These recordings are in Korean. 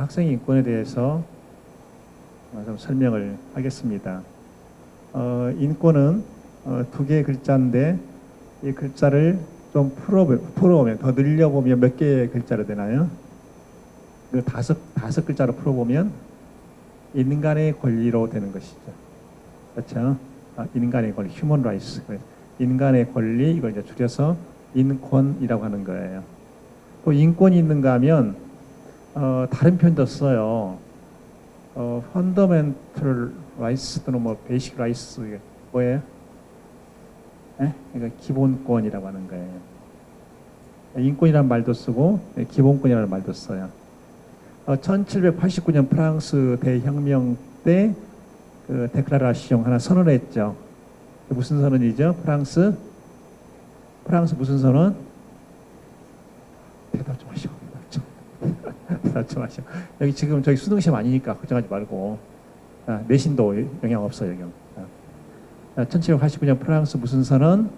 학생 인권에 대해서 좀 설명을 하겠습니다. 인권은 두 개의 글자인데 이 글자를 좀 풀어보면 더 늘려보면 몇 개의 글자로 되나요? 그 다섯 글자로 풀어보면 인간의 권리로 되는 것이죠. 그렇죠? 인간의 권리, human rights. 인간의 권리, 이걸 이제 줄여서 인권이라고 하는 거예요. 또 인권이 있는가 하면 다른 표현도 써요. fundamental rights 또는 뭐 basic rights, 이게 뭐예요? 그러니까 기본권이라고 하는 거예요. 인권이라는 말도 쓰고 기본권이라는 말도 써요. 1789년 프랑스 대혁명 때 그 데클라라시옹 하나 선언했죠. 무슨 선언이죠? 프랑스 무슨 선언? 대답 좀 하시오. 대답 좀 하시오. 여기 지금 저기 수능시험 아니니까 걱정하지 말고 내신도 영향 없어요. 여기. 1789년 프랑스 무슨 선언?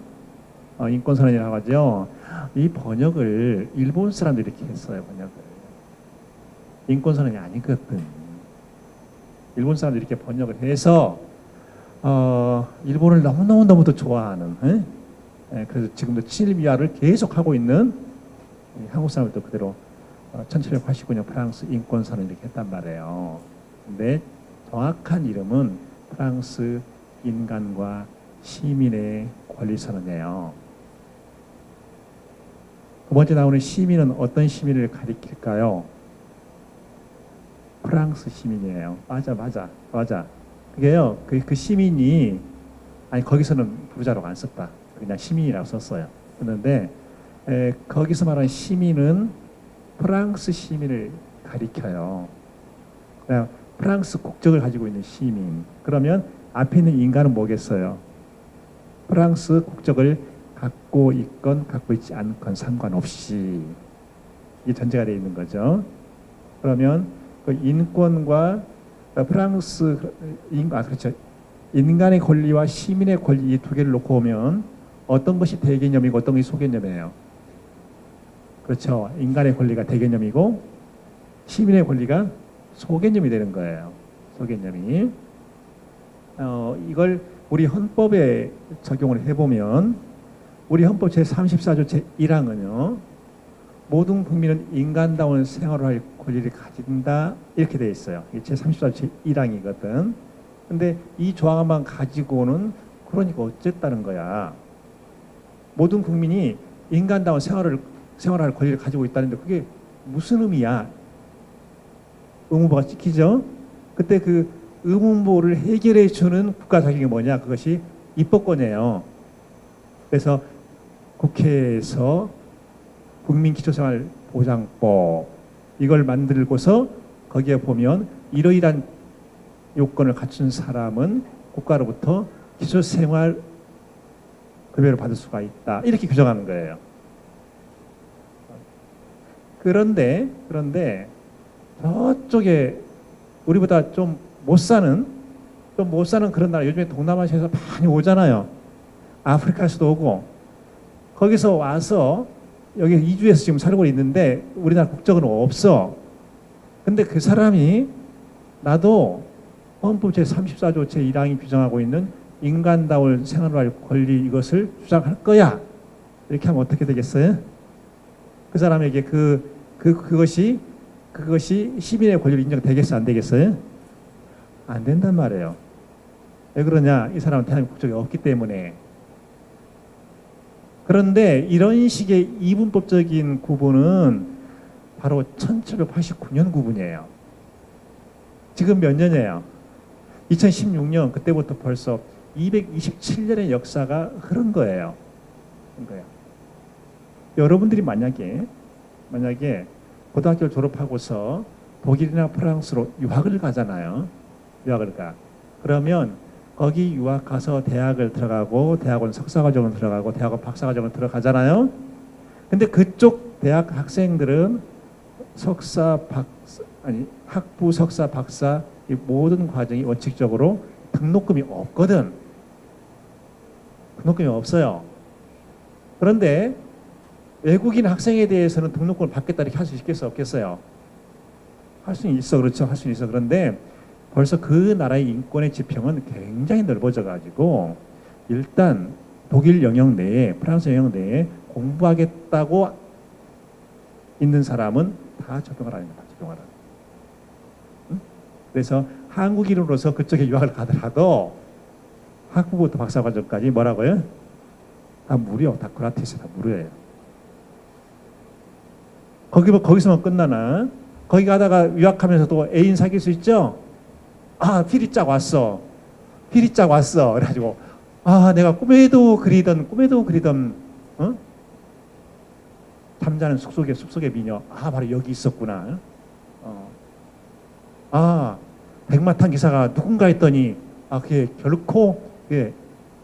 인권선언이라고 하죠. 이 번역을 일본 사람들이 이렇게 했어요. 번역을. 인권선언이 아니거든. 일본 사람들이 이렇게 번역을 해서 일본을 너무너무너무도 좋아하는, 그래서 지금도 친일비하를 계속하고 있는 한국 사람들도 그대로 1789년 프랑스 인권선언을 이렇게 했단 말이에요. 근데 정확한 이름은 프랑스 인간과 시민의 권리선언이에요. 두 번째 나오는 시민은 어떤 시민을 가리킬까요? 프랑스 시민이에요. 맞아. 그게요, 그 시민이, 거기서는 부자로 안 썼다. 그냥 시민이라고 썼어요. 그런데, 거기서 말하는 시민은 프랑스 시민을 가리켜요. 그냥 프랑스 국적을 가지고 있는 시민. 그러면 앞에 있는 인간은 뭐겠어요? 프랑스 국적을 갖고 있건 갖고 있지 않건 상관없이. 이게 전제가 되어 있는 거죠. 그러면 그 인권과 프랑스 그렇죠. 인간의 권리와 시민의 권리 이 두 개를 놓고 보면 어떤 것이 대개념이고 어떤 것이 소개념이에요. 그렇죠. 인간의 권리가 대개념이고 시민의 권리가 소개념이 되는 거예요. 소개념이. 이걸 우리 헌법에 적용을 해보면 우리 헌법 제34조 제1항은요. 모든 국민은 인간다운 생활을 할 권리를 가진다 이렇게 되어 있어요. 이게 제34조 제1항이거든. 근데 이 조항만 가지고는 그러니까 어쨌다는 거야. 모든 국민이 인간다운 생활할 권리를 가지고 있다는데 그게 무슨 의미야? 의무부가 찍히죠. 그때 그 의무부를 해결해 주는 국가 자격이 뭐냐? 그것이 입법권이에요. 그래서 국회에서 국민기초생활보장법 이걸 만들고서 거기에 보면 이러이러한 요건을 갖춘 사람은 국가로부터 기초생활 급여를 받을 수가 있다. 이렇게 규정하는 거예요. 그런데 저쪽에 우리보다 좀 못 사는 그런 나라 요즘에 동남아시아에서 많이 오잖아요. 아프리카에서도 오고 거기서 와서 여기 이주해서 지금 살고 있는데 우리나라 국적은 없어. 근데 그 사람이 나도 헌법 제34조 제1항이 규정하고 있는 인간다운 생활을 할 권리 이것을 주장할 거야. 이렇게 하면 어떻게 되겠어요? 그 사람에게 그것이 시민의 권리로 인정되겠어요? 안 되겠어요? 안 된단 말이에요. 왜 그러냐? 이 사람은 대한민국 국적이 없기 때문에. 그런데 이런 식의 이분법적인 구분은 바로 1789년 구분이에요. 지금 몇 년이에요? 2016년 그때부터 벌써 227년의 역사가 흐른 거예요. 여러분들이 만약에 고등학교를 졸업하고서 독일이나 프랑스로 유학을 가잖아요. 유학을 가. 그러면 거기 유학 가서 대학을 들어가고 대학원 석사과정을 들어가고 대학원 박사과정을 들어가잖아요. 근데 그쪽 대학 학생들은 학부, 석사, 박사 이 모든 과정이 원칙적으로 등록금이 없거든. 등록금이 없어요. 그런데 외국인 학생에 대해서는 등록금을 받겠다 이렇게 할 수 있겠어요? 없겠어요? 할 수는 있어. 그렇죠. 할 수는 있어. 그런데 벌써 그 나라의 인권의 지평은 굉장히 넓어져 가지고 일단 독일 영역 내에 프랑스 영역 내에 공부하겠다고 있는 사람은 다 적용을 하는 거다. 적용을 하는. 응? 그래서 한국인으로서 그쪽에 유학을 가더라도 학부부터 박사과정까지 뭐라고요? 다 무료, 다 그라티스, 다 무료예요. 거기서만 끝나나? 거기 가다가 유학하면서도 애인 사귈 수 있죠? 아, 필이 짝 왔어. 필이 짝 왔어. 그래가지고, 아, 내가 꿈에도 그리던, 어? 잠자는 숲속의 미녀. 아, 바로 여기 있었구나. 아, 백마탄 기사가 누군가 했더니, 아, 그게 결코, 그게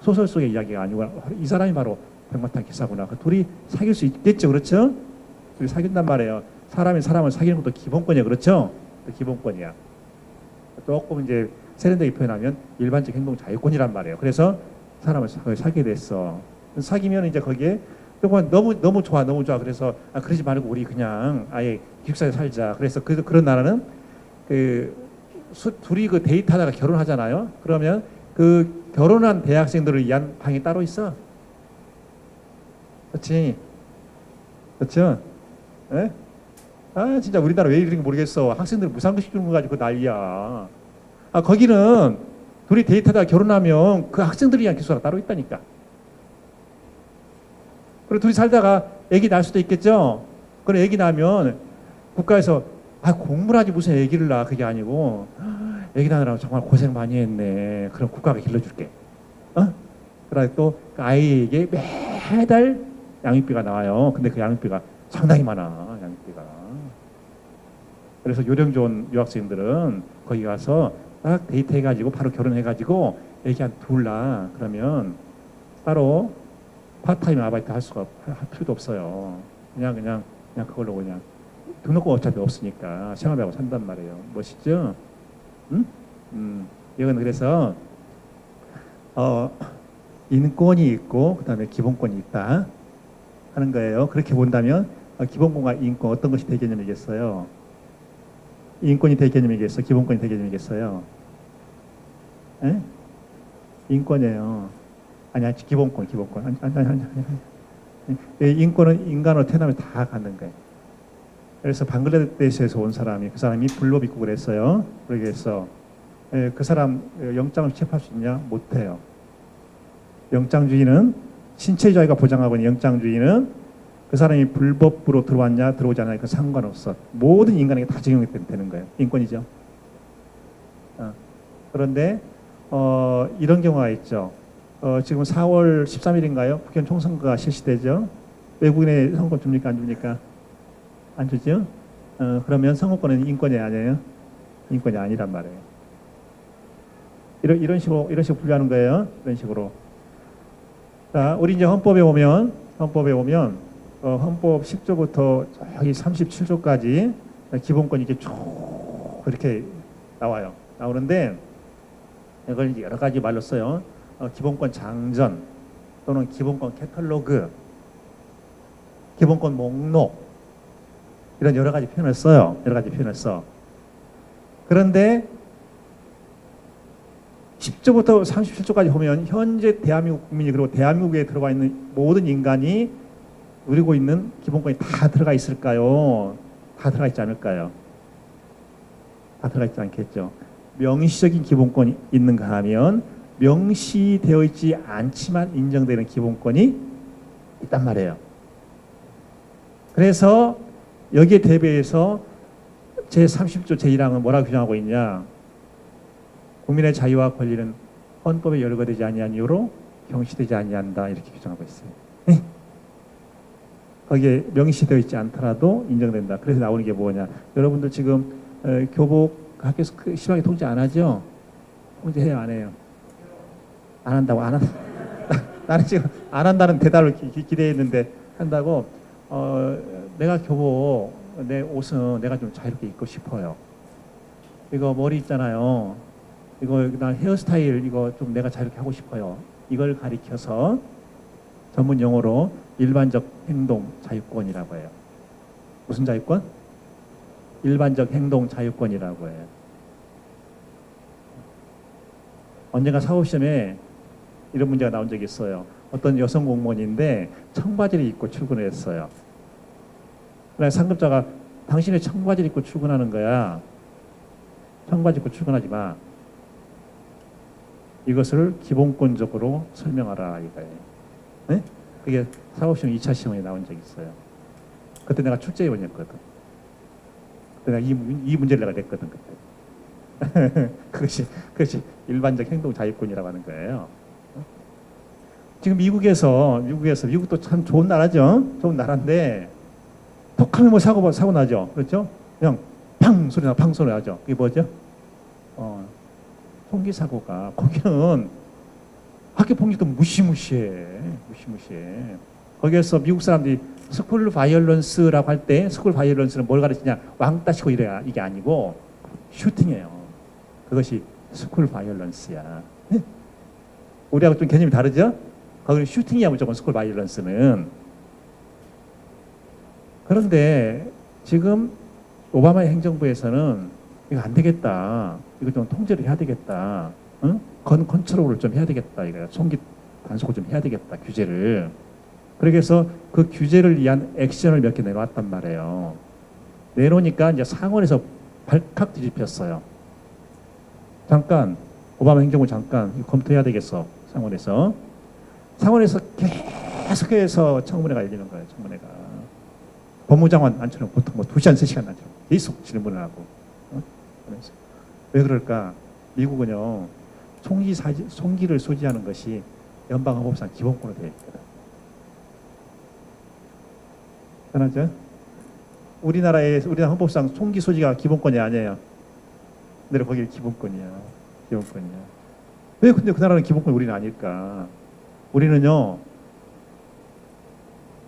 소설 속의 이야기가 아니고, 이 사람이 바로 백마탄 기사구나. 그 둘이 사귈 수 있겠죠. 그렇죠? 둘이 사귄단 말이에요. 사람이 사람을 사귀는 것도 기본권이야. 그렇죠? 기본권이야. 조금 이제 세련되게 표현하면 일반적 행동 자유권이란 말이에요. 그래서 사람을 사귀게 됐어. 사귀면 이제 거기에 조금 너무 좋아. 그래서 아, 그러지 말고 우리 그냥 아예 기숙사에 살자. 그래서 그런 나라는 둘이 그 데이트하다가 결혼하잖아요. 그러면 그 결혼한 대학생들을 위한 방이 따로 있어. 그렇지? 그렇죠? 예? 아, 진짜 우리나라 왜 이런지 모르겠어. 학생들 무상급식 주는 거 가지고 난리야. 아, 거기는 둘이 데이트하다가 결혼하면 그 학생들을 위한 기숙사가 따로 있다니까. 그리고 둘이 살다가 아기 낳을 수도 있겠죠. 그럼 아기 낳으면 국가에서 아, 공부를 하지 무슨 아기를 낳아. 그게 아니고 아기 낳으라고 정말 고생 많이 했네. 그럼 국가가 길러줄게. 그러다 또 그 아이에게 매달 양육비가 나와요. 근데 그 양육비가 상당히 많아. 양육비가. 그래서 요령 좋은 유학생들은 거기 가서 딱 데이트해가지고 바로 결혼해가지고 애기 한 둘 낳아. 그러면 따로 파트타임 아르바이트 할 필요도 없어요. 그냥 그걸로 그냥 등록금 어차피 없으니까 생활하고 산단 말이에요. 멋있죠? 응? 이건 그래서 인권이 있고 그다음에 기본권이 있다 하는 거예요. 그렇게 본다면 기본권과 인권 어떤 것이 대개념이겠어요? 인권이 대개념이겠어? 기본권이 대개념이겠어요? 에? 인권이에요. 아니야, 기본권. 아니. 인권은 인간으로 태어나면 다 갖는 거예요. 그래서 방글라데시에서 온 사람이 그 사람이 불법 입국을 했어요. 그래서 그 사람 영장을 취합할 수 있냐? 못해요. 영장주의는 신체 자유가 보장하고 있는 영장주의는 그 사람이 불법으로 들어왔냐 들어오지 않냐 그 상관없어. 모든 인간에게 다 적용이 되는 거예요. 인권이죠. 그런데 이런 경우가 있죠. 지금 4월 13일인가요? 국회의원 총선거가 실시되죠. 외국인의 선거권 줍니까 안 줍니까? 안 주죠. 그러면 선거권은 인권이 아니에요? 인권이 아니란 말이에요. 이런 식으로 분류하는 거예요. 이런 식으로. 자, 우리 이제 헌법에 오면 헌법 10조부터 저기 37조까지 기본권이 이렇게 쭉 이렇게 나오는데 이걸 이제 여러 가지 말로 써요. 기본권 장전 또는 기본권 캐탈로그, 기본권 목록 이런 여러 가지 표현을 써요. 그런데 10조부터 37조까지 보면 현재 대한민국 국민이 그리고 대한민국에 들어가 있는 모든 인간이 누리고 있는 기본권이 다 들어가 있을까요? 다 들어가 있지 않을까요? 다 들어가 있지 않겠죠. 명시적인 기본권이 있는가 하면 명시되어 있지 않지만 인정되는 기본권이 있단 말이에요. 그래서 여기에 대비해서 제30조 제1항은 뭐라고 규정하고 있냐? 국민의 자유와 권리는 헌법에 열거되지 아니한 이유로 경시되지 아니한다 이렇게 규정하고 있어요. 네? 거기에 명시되어 있지 않더라도 인정된다. 그래서 나오는 게 뭐냐? 여러분들 지금 교복 학교에서 심하게 통제 안 하죠? 통제해요, 안 해요? 안 한다고 안 한다. 나는 지금 안 한다는 대답을 기대했는데 한다고. 내가 교복 내 옷은 내가 좀 자유롭게 입고 싶어요. 이거 머리 있잖아요. 이거 나 헤어스타일 이거 좀 내가 자유롭게 하고 싶어요. 이걸 가리켜서 전문 용어로 일반적 행동 자유권이라고 해요. 무슨 자유권? 일반적 행동 자유권이라고 해요. 언젠가 사법시험에 이런 문제가 나온 적이 있어요. 어떤 여성 공무원인데 청바지를 입고 출근을 했어요. 그래서 상급자가 당신이 청바지를 입고 출근하는 거야. 청바지 입고 출근하지 마. 이것을 기본권적으로 설명하라 이거예요. 네? 그게 사법시험 2차 시험에 나온 적이 있어요. 그때 내가 출제위원이었거든. 그때 내가 이 문제를 내가 냈거든 그때. 그것이 일반적 행동 자유권이라고 하는 거예요. 지금 미국도 참 좋은 나라죠. 좋은 나라인데 톡하면 뭐 사고 나죠. 그렇죠? 그냥 팡 소리 나죠. 그게 뭐죠? 총기 사고가 거기는 학교 폭력도 무시무시해. 거기에서 미국 사람들이 스쿨 바이올런스라고 할 때 스쿨 바이올런스는 뭘 가르치냐? 왕따 시고 이래야 이게 아니고 슈팅이에요. 그것이 스쿨 바이올런스야. 네? 우리하고 좀 개념이 다르죠? 거기는 슈팅이야 무조건 스쿨 바이올런스는. 그런데 지금 오바마의 행정부에서는 이거 안 되겠다. 이거 좀 통제를 해야 되겠다. 응? 건 컨트롤을 좀 해야 되겠다. 이거 총기 단속을 좀 해야 되겠다. 규제를. 그래서 그 규제를 위한 액션을 몇 개 내놓았단 말이에요. 내놓으니까 이제 상원에서 발칵 뒤집혔어요. 잠깐 오바마 행정부 잠깐 이거 검토해야 되겠어. 상원에서 계속해서 청문회가 열리는 거예요. 청문회가 법무장관 앉혀놓고 보통 뭐 2시간 3시간 앉혀놓고 계속 질문을 하고. 왜 그럴까? 미국은요 총기를 소지하는 것이 연방헌법상 기본권으로 되어 있거든. 편하죠? 우리나라 헌법상 총기 소지가 기본권이 아니에요. 근데 거기는 기본권이야. 왜 근데 그 나라는 기본권이 우리는 아닐까? 우리는요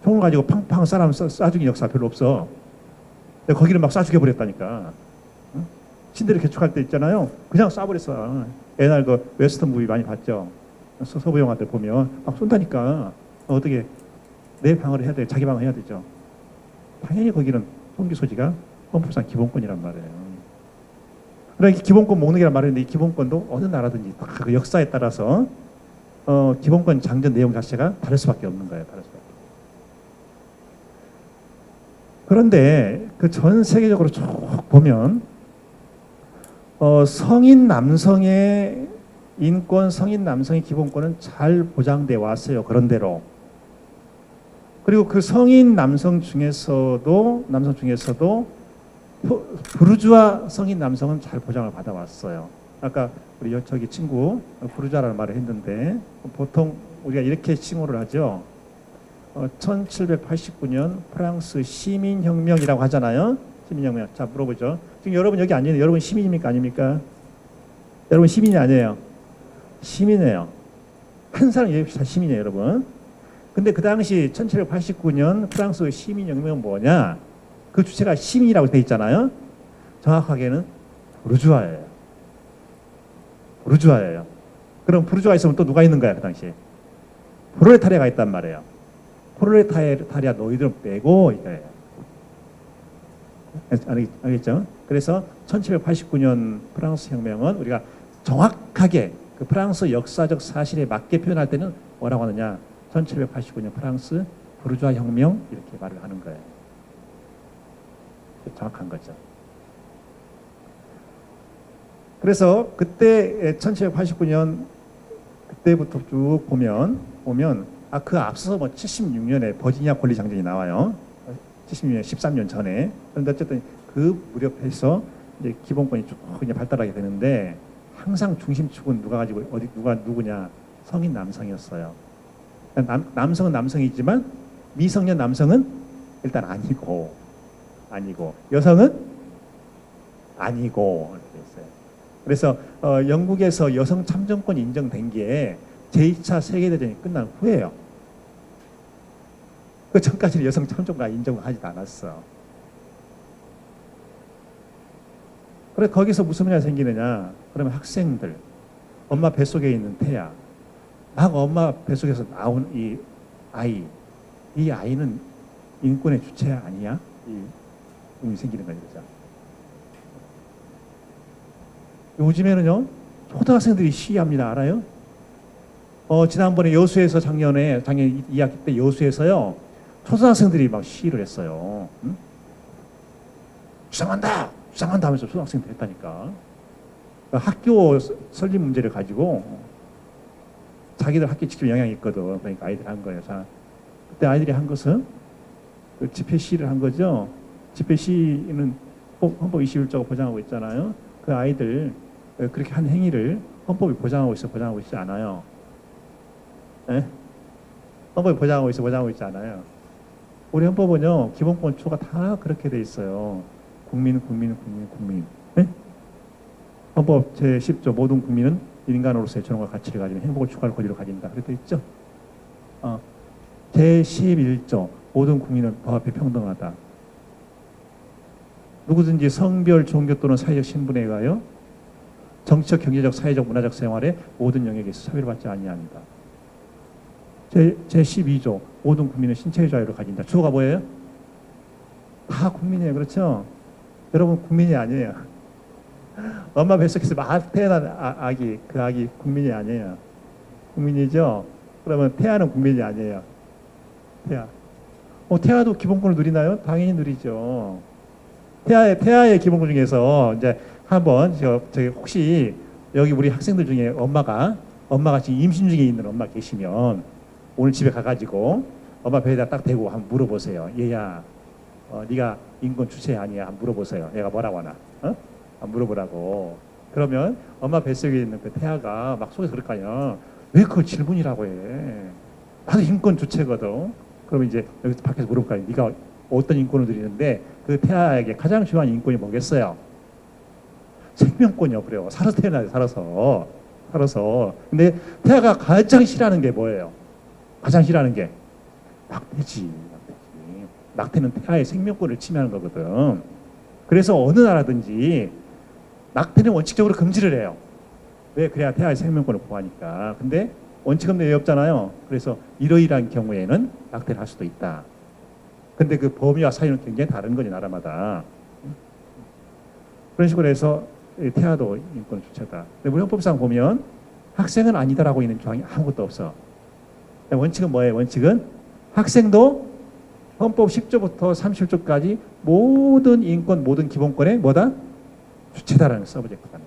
총을 가지고 팡팡 사람 쏴죽인 역사 별로 없어. 근데 거기는 막 쏴 죽여버렸다니까. 응? 신대를 개축할 때 있잖아요. 그냥 쏴버렸어. 옛날 그 웨스턴 무비 많이 봤죠. 서부 영화들 보면 막 쏜다니까. 어떻게 내 방어를 해야 돼? 자기 방어 해야 되죠. 당연히 거기는 총기 소지가 헌법상 기본권이란 말이에요. 그러니까 기본권 목록이란 말인데 이 기본권도 어느 나라든지 그 역사에 따라서 기본권 장전 내용 자체가 다를 수밖에 없는 거예요. 그런데 그 전 세계적으로 쭉 보면 성인 남성의 인권, 성인 남성의 기본권은 잘 보장돼 왔어요. 그런대로. 그리고 그 성인 남성 중에서도 부르주아 성인 남성은 잘 보장을 받아왔어요. 아까 우리 저기 친구 부르주아라는 말을 했는데 보통 우리가 이렇게 칭호를 하죠. 1789년 프랑스 시민혁명이라고 하잖아요. 시민혁명. 자, 물어보죠. 지금 여러분 여기 앉아있는 여러분 시민입니까? 아닙니까? 여러분 시민이 아니에요. 시민이에요. 한 사람 여기 다 시민이에요, 여러분. 근데 그 당시 1789년 프랑스 시민혁명은 뭐냐? 그 주체가 시민이라고 되어 있잖아요. 정확하게는 부르주아예요. 그럼 부르주아 있으면 또 누가 있는 거야, 그 당시에? 프롤레타리아가 있단 말이에요. 프롤레타리아 너희들은 빼고 이거예요. 알겠죠? 그래서 1789년 프랑스 혁명은 우리가 정확하게 그 프랑스 역사적 사실에 맞게 표현할 때는 뭐라고 하느냐? 1789년 프랑스 부르주아 혁명 이렇게 말을 하는 거예요. 정확한 거죠. 그래서 그때 1789년 그때부터 쭉 보면 그 앞서서 뭐 76년에 버지니아 권리 장전이 나와요. 76년 13년 전에. 그런데 어쨌든 그 무렵에서 이제 기본권이 쭉 그냥 발달하게 되는데 항상 중심축은 누구냐? 성인 남성이었어요. 남성은 남성이지만 미성년 남성은 일단 아니고 여성은 아니고 그랬어요. 그래서 영국에서 여성 참정권이 인정된 게 제2차 세계대전이 끝난 후예요. 그 전까지는 여성 참정권 인정을 하지도 않았어. 그래 거기서 무슨 문제가 생기느냐? 그러면 학생들, 엄마 뱃속에 있는 태아, 막 엄마 뱃속에서 나온 이 아이는 인권의 주체 아니야? 이 문제 생기는 거죠. 요즘에는요, 초등학생들이 시위합니다. 알아요? 지난번에 여수에서 작년 2학기 때 여수에서요, 초등학생들이 막 시위를 했어요. 응? 주장한다! 주장한다 하면서 초등학생들이 했다니까. 그러니까 학교 설립 문제를 가지고 자기들 학교 직접 영향이 있거든. 그러니까 아이들이 한 거예요. 자, 그때 아이들이 한 것은 그 집회 시위를 한 거죠. 집회 시위는 헌법 21조가 보장하고 있잖아요. 그 아이들 그렇게 한 행위를 헌법이 보장하고 있지 않아요. 예? 헌법이 보장하고 있지 않아요. 우리 헌법은요, 기본권 초가 다 그렇게 돼 있어요. 국민. 예? 헌법 제10조 모든 국민은 인간으로서의 존엄과 가치를 가지며 행복을 추구할 권리를 가진다. 그렇게 돼 있죠. 제11조 모든 국민은 법 앞에 평등하다. 누구든지 성별, 종교 또는 사회적 신분에 의하여 정치적, 경제적, 사회적, 문화적 생활의 모든 영역에서 차별받지 아니합니다. 제12조 모든 국민은 신체의 자유를 가진다. 주어가 뭐예요? 다 국민이에요. 그렇죠? 여러분 국민이 아니에요. 엄마 뱃속에서 막 태어난 아기, 그 아기 국민이 아니에요. 국민이죠? 그러면 태아는 국민이 아니에요. 태아도 기본권을 누리나요? 당연히 누리죠. 태아의 기본권 중에서 이제 한번 저기 혹시 여기 우리 학생들 중에 엄마가 지금 임신 중에 있는 엄마 계시면 오늘 집에 가가지고 엄마 배에다 딱 대고 한번 물어보세요. 얘야, 네가 인권 주체 아니야? 한번 물어보세요. 얘가 뭐라고 하나? 한번 물어보라고. 그러면 엄마 뱃속에 있는 그 태아가 막 속에서 그럴 거 아니야. 왜 그걸 질문이라고 해? 나도 인권 주체거든. 그러면 이제 여기서 밖에서 물어볼 거 아니야. 네가 어떤 인권을 드리는데 그 태아에게 가장 중요한 인권이 뭐겠어요? 생명권이요. 그래요. 살아서 태어나야 돼. 살아서. 근데 태아가 가장 싫어하는 게 뭐예요? 가장 싫어하는 게 낙태지. 낙태는 태아의 생명권을 침해하는 거거든. 그래서 어느 나라든지 낙태는 원칙적으로 금지를 해요. 왜? 그래야 태아의 생명권을 보호하니까. 근데 원칙 없는 왜 없잖아요. 그래서 이러이러한 경우에는 낙태를 할 수도 있다. 근데 그 범위와 사유는 굉장히 다른 거지, 나라마다. 그런 식으로 해서 태아도 인권 주체다. 근데 우리 헌법상 보면 학생은 아니다라고 있는 조항이 아무것도 없어. 원칙은 뭐예요? 원칙은 학생도 헌법 10조부터 37조까지 모든 인권, 모든 기본권의 뭐다? 주체다라는 서브젝트가.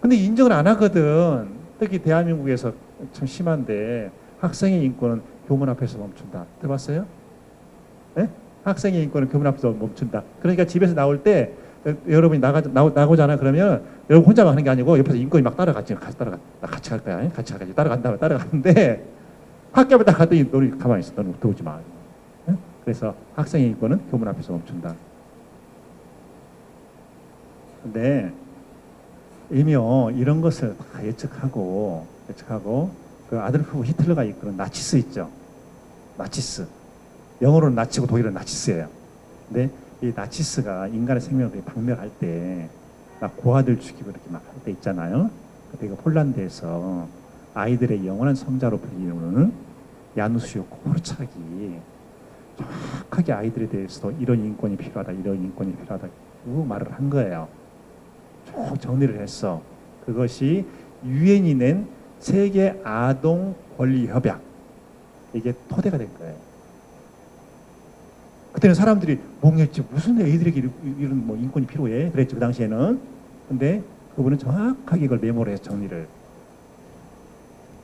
근데 인정을 안 하거든. 특히 대한민국에서 참 심한데 학생의 인권은 교문 앞에서 멈춘다. 들어봤어요? 네? 학생의 인권은 교문 앞에서 멈춘다. 그러니까 집에서 나올 때 여러분이 나고잖아. 그러면 여러분 혼자만 하는 게 아니고 옆에서 인권이 막 따라갔지. 같이 갈 거야. 같이 가야지. 따라갔는데 학교 앞에 딱 갔더니 너는 가만히 있어. 너는 들어오지 마. 네? 그래서 학생의 인권은 교문 앞에서 멈춘다. 근데 이미요 이런 것을 다 예측하고 그 아들프 히틀러가 이끄는 나치스 있죠. 나치스. 영어로는 나치고 독일어는 나치스예요. 근데 이 나치스가 인간의 생명을 박멸할 때 막 고아들 죽이고 이렇게 막 할 때 있잖아요. 그때 그 폴란드에서 아이들의 영원한 성자로 불리는 야누스유 코르차기 정확하게 아이들에 대해서도 이런 인권이 필요하다. 그 말을 한 거예요. 쭉 정리를 했어. 그것이 유엔이 낸 세계 아동 권리 협약. 이게 토대가 된 거예요. 그때는 사람들이 멍했지. 무슨 애들에게 이런 뭐 인권이 필요해? 그랬죠. 그 당시에는. 근데 그분은 정확하게 이걸 메모를 해서 정리를.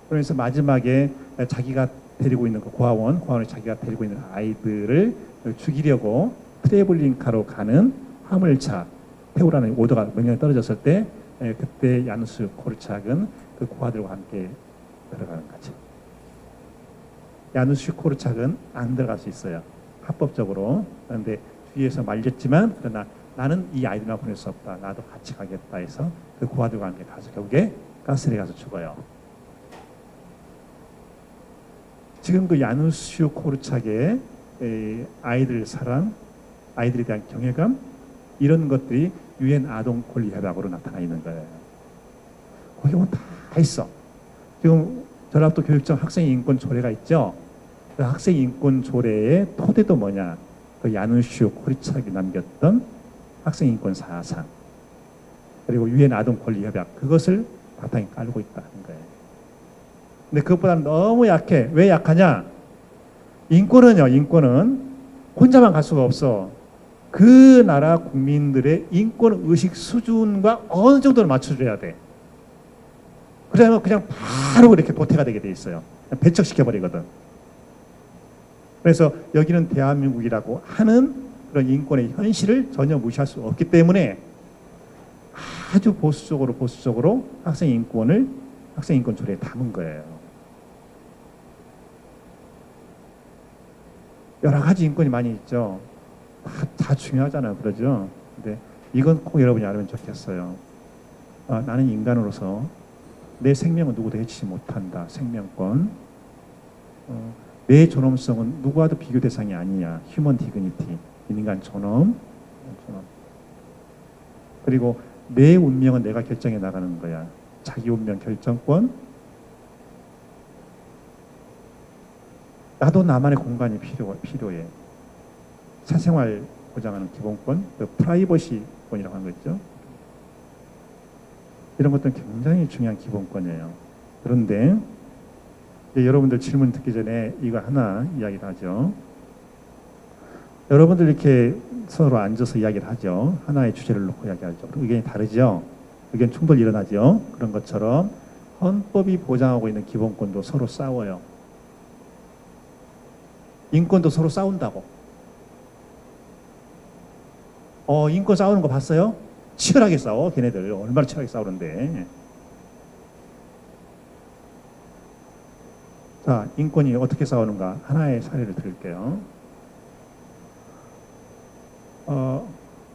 그래서 마지막에 자기가 데리고 있는 그 고아원에 자기가 데리고 있는 아이들을 죽이려고 트레블링카로 가는 화물차 태우라는 오더가 명령이 떨어졌을 때 그때 야누스 코르착은 그 고아들과 함께 들어가는 거죠. 야누스 코르착은 안 들어갈 수 있어요. 합법적으로. 그런데 뒤에서 말렸지만 그러나 나는 이 아이들만 보낼 수 없다. 나도 같이 가겠다 해서 그 고아들과 함께 가서 결국에 가스에 가서 죽어요. 지금 그 야누스 코르착의 아이들 사랑, 아이들에 대한 경외감 이런 것들이 유엔 아동 권리 협약으로 나타나 있는 거예요. 거기 보면 다 있어. 지금 전라도 교육청 학생 인권 조례가 있죠. 그 학생 인권 조례의 토대도 뭐냐? 그 야누슈 코르착이 남겼던 학생 인권 사상. 그리고 유엔 아동 권리 협약 그것을 바탕에 깔고 있다는 거예요. 근데 그것보다는 너무 약해. 왜 약하냐? 인권은 혼자만 갈 수가 없어. 그 나라 국민들의 인권 의식 수준과 어느 정도를 맞춰줘야 돼. 그러면 그냥 바로 이렇게 도태가 되게 돼 있어요. 배척시켜버리거든. 그래서 여기는 대한민국이라고 하는 그런 인권의 현실을 전혀 무시할 수 없기 때문에 아주 보수적으로 학생 인권 조례에 담은 거예요. 여러 가지 인권이 많이 있죠. 다 중요하잖아요. 그러죠. 근데 이건 꼭 여러분이 알면 좋겠어요. 나는 인간으로서 내 생명은 누구도 해치지 못한다. 생명권. 내 존엄성은 누구와도 비교 대상이 아니야. 휴먼 디그니티. 인간 존엄. 그리고 내 운명은 내가 결정해 나가는 거야. 자기 운명 결정권. 나도 나만의 공간이 필요해. 사생활 보장하는 기본권, 프라이버시권이라고 하는 거 있죠. 이런 것들은 굉장히 중요한 기본권이에요. 그런데 여러분들 질문 듣기 전에 이거 하나 이야기를 하죠. 여러분들 이렇게 서로 앉아서 이야기를 하죠. 하나의 주제를 놓고 이야기하죠. 의견이 다르죠. 의견 충돌이 일어나죠. 그런 것처럼 헌법이 보장하고 있는 기본권도 서로 싸워요. 인권도 서로 싸운다고. 인권 싸우는 거 봤어요? 치열하게 싸워. 걔네들 얼마나 치열하게 싸우는데. 자, 인권이 어떻게 싸우는가 하나의 사례를 드릴게요.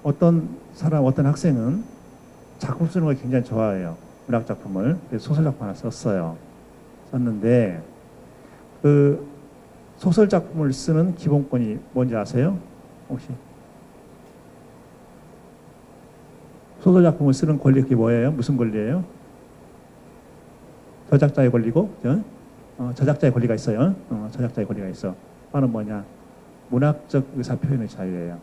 어떤 학생은 작품 쓰는 걸 굉장히 좋아해요. 문학 작품을. 소설 작품 하나 썼는데 그 소설 작품을 쓰는 기본권이 뭔지 아세요? 혹시? 소설 작품을 쓰는 권리 그게 뭐예요? 무슨 권리예요? 저작자의 권리고, 저작자의 권리가 있어요. 저작자의 권리가 있어. 하나는 뭐냐? 문학적 의사 표현의 자유예요.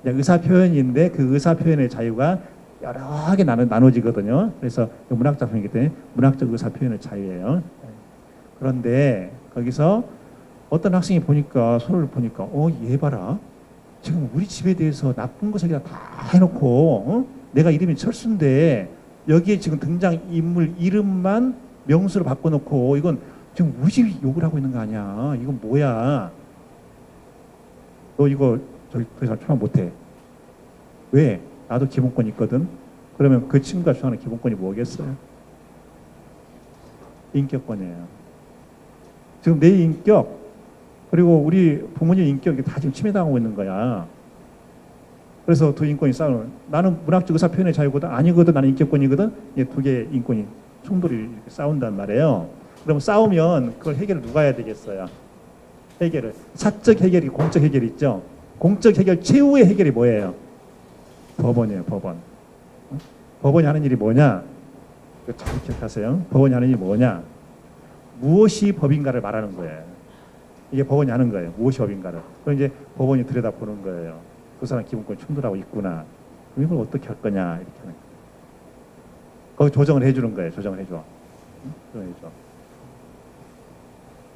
의사 표현인데 그 의사 표현의 자유가 여러 개 나눠지거든요. 그래서 문학 작품이기 때문에 문학적 의사 표현의 자유예요. 그런데 거기서 어떤 학생이 소설을 보니까 얘 봐라. 지금 우리 집에 대해서 나쁜 거 저기다 다 해놓고 내가 이름이 철수인데 여기에 지금 등장 인물 이름만 명수로 바꿔놓고 이건 지금 우리 집 욕을 하고 있는 거 아니야. 이건 뭐야. 너 이거 더 이상 출판 못해. 왜? 나도 기본권이 있거든. 그러면 그 친구가 주장하는 기본권이 뭐겠어요? 인격권이에요. 지금 내 인격 그리고 우리 부모님 인격이 다 지금 침해당하고 있는 거야. 그래서 두 인권이 싸우는. 나는 문학적 의사 표현의 자유거든. 아니거든. 나는 인격권이거든. 이 두 개의 인권이 충돌이 이렇게 싸운단 말이에요. 그럼 싸우면 그걸 해결을 누가 해야 되겠어요? 해결을. 사적 해결이 공적 해결이 있죠. 공적 해결 최후의 해결이 뭐예요? 법원이에요. 법원. 법원이 하는 일이 뭐냐? 잘 기억하세요. 법원이 하는 일이 뭐냐? 무엇이 법인가를 말하는 거예요. 이게 법원이 하는 거예요. 무엇이 법인가를. 그럼 이제 법원이 들여다보는 거예요. 그 사람 기본권이 충돌하고 있구나. 그럼 이걸 어떻게 할 거냐 이렇게 하는 거예요. 거기 조정을 해주는 거예요. 조정을 해줘.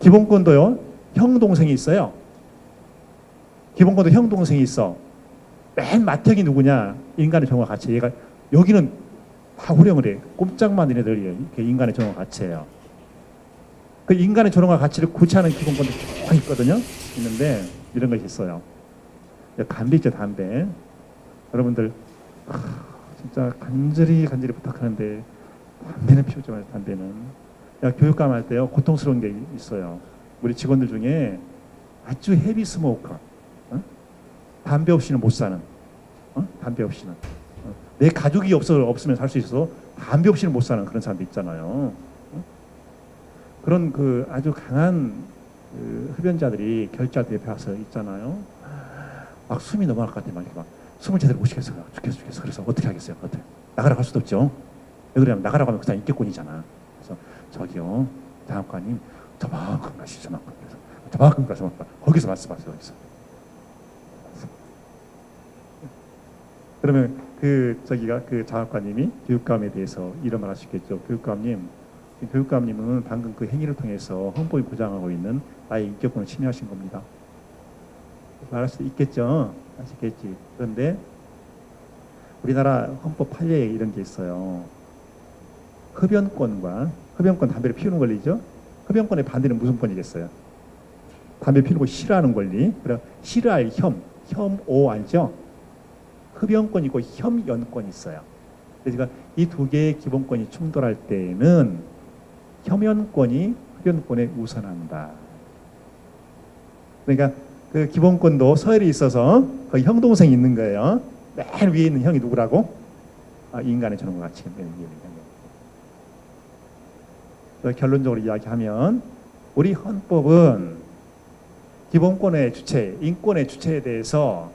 기본권도요. 형 동생이 있어요. 기본권도 형 동생이 있어. 맨 맏형이 누구냐? 인간의 정화 가치. 얘가 여기는 다 호령을 해. 꼼짝만 얘네들이 이렇게 인간의 정화 가치예요. 그 인간의 존엄과 가치를 구체하는 기본권도 쭉 있거든요. 있는데 이런 것이 있어요. 담배 있죠, 담배. 여러분들 진짜 간절히 부탁하는데 담배는 피우지 마세요. 담배는. 교육감 할 때요 고통스러운 게 있어요. 우리 직원들 중에 아주 헤비 스모커. 담배 없이는 못 사는. 담배 없이는. 내 가족이 없으면 살 수 있어. 담배 없이는 못 사는 그런 사람도 있잖아요. 그런 그 아주 강한 그 흡연자들이 결자 대표에 와서 있잖아요. 막 숨이 넘어갈 것 같아. 막 숨을 제대로 못 쉬겠어요. 죽겠어. 그래서 어떻게 하겠어요? 어떻게? 나가라고 할 수도 없죠. 왜 그러냐면 나가라고 하면 그 사람 인격권이잖아. 그래서 저기요, 장학관님 저만큼 가시죠. 저만큼. 그래서 저만큼 가서 거기서 말씀하세요. 거기서. 그러면 저기가 그 장학관님이 교육감에 대해서 이런 말 하시겠죠. 교육감님은 방금 그 행위를 통해서 헌법이 보장하고 있는 나의 인격권을 침해하신 겁니다. 말할 수도 있겠죠. 아시겠지. 그런데 우리나라 헌법 판례에 이런 게 있어요. 흡연권 담배를 피우는 권리죠. 흡연권의 반대는 무슨 권리겠어요? 담배 피우는 거 싫어하는 권리. 그래 싫어할 혐오 알죠? 흡연권이고 혐연권이 있어요. 그러니까 이 두 개의 기본권이 충돌할 때에는 혐연권이 흡연권에 우선한다. 그러니까 그 기본권도 서열에 있어서 거기 형 동생이 있는 거예요. 맨 위에 있는 형이 누구라고? 인간의 존엄과 가치가 맨 위에 있는 형이에요. 결론적으로 이야기하면 우리 헌법은 기본권의 주체, 인권의 주체에 대해서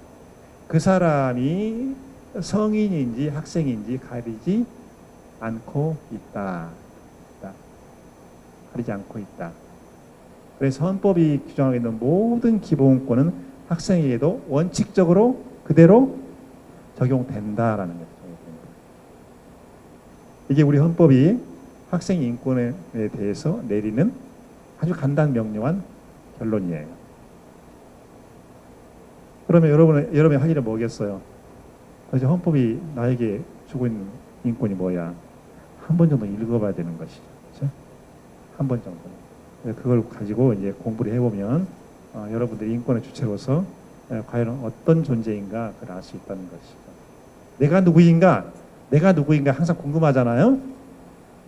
그 사람이 성인인지 학생인지 가리지 않고 있다. 가리지 않고 있다. 그래서 헌법이 규정하고 있는 모든 기본권은 학생에게도 원칙적으로 그대로 적용된다라는 거죠. 이게 우리 헌법이 학생 인권에 대해서 내리는 아주 간단 명료한 결론이에요. 그러면 여러분의 할 일은 뭐겠어요? 그래서 헌법이 나에게 주고 있는 인권이 뭐야? 한 번 정도 읽어봐야 되는 것이죠. 그렇죠? 한 번 정도. 그걸 가지고 이제 공부를 해보면 여러분들이 인권의 주체로서 과연 어떤 존재인가 그걸 알 수 있다는 것이죠. 내가 누구인가 항상 궁금하잖아요.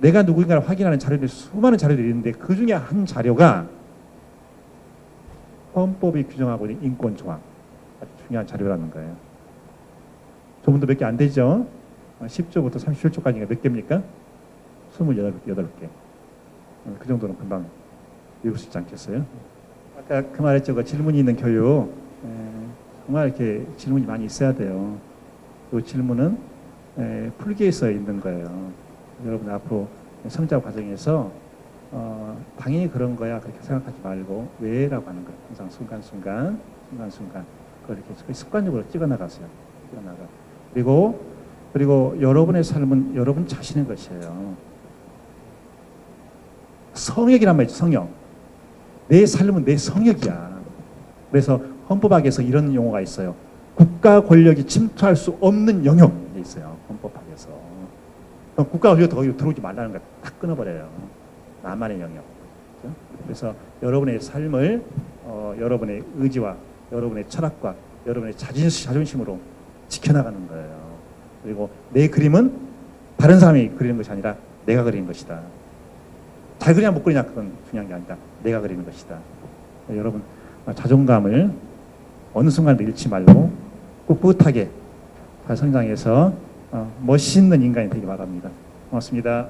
내가 누구인가를 확인하는 자료들이 수많은 자료들이 있는데 그 중에 한 자료가 헌법이 규정하고 있는 인권 조항. 아주 중요한 자료라는 거예요. 조문도 몇 개 안 되죠. 10조부터 37조까지가 몇 개입니까? 28개. 그 정도는 금방 읽을 수 있지 않겠어요? 아까 그 말했죠. 그 질문이 있는 교육. 정말 이렇게 질문이 많이 있어야 돼요. 그 질문은 풀기에 있는 거예요. 여러분 앞으로 성장 과정에서 당연히 그런 거야 그렇게 생각하지 말고 왜라고 하는 거예요. 항상 순간순간 그걸 이렇게 습관적으로 찍어나가세요. 그리고 여러분의 삶은 여러분 자신의 것이에요. 성역이란 말이죠. 성역. 내 삶은 내 성역이야. 그래서 헌법학에서 이런 용어가 있어요. 국가 권력이 침투할 수 없는 영역이 있어요. 헌법학에서. 국가 권력이 거기 들어오지 말라는 걸 딱 끊어버려요. 나만의 영역. 그렇죠? 그래서 여러분의 삶을 여러분의 의지와 여러분의 철학과 여러분의 자존심으로 지켜나가는 거예요. 그리고 내 그림은 다른 사람이 그리는 것이 아니라 내가 그리는 것이다. 잘 그리냐 못 그리냐 그건 중요한 게 아니다. 내가 그리는 것이다. 여러분 자존감을 어느 순간도 잃지 말고 꿋꿋하게 잘 성장해서 멋있는 인간이 되기 바랍니다. 고맙습니다.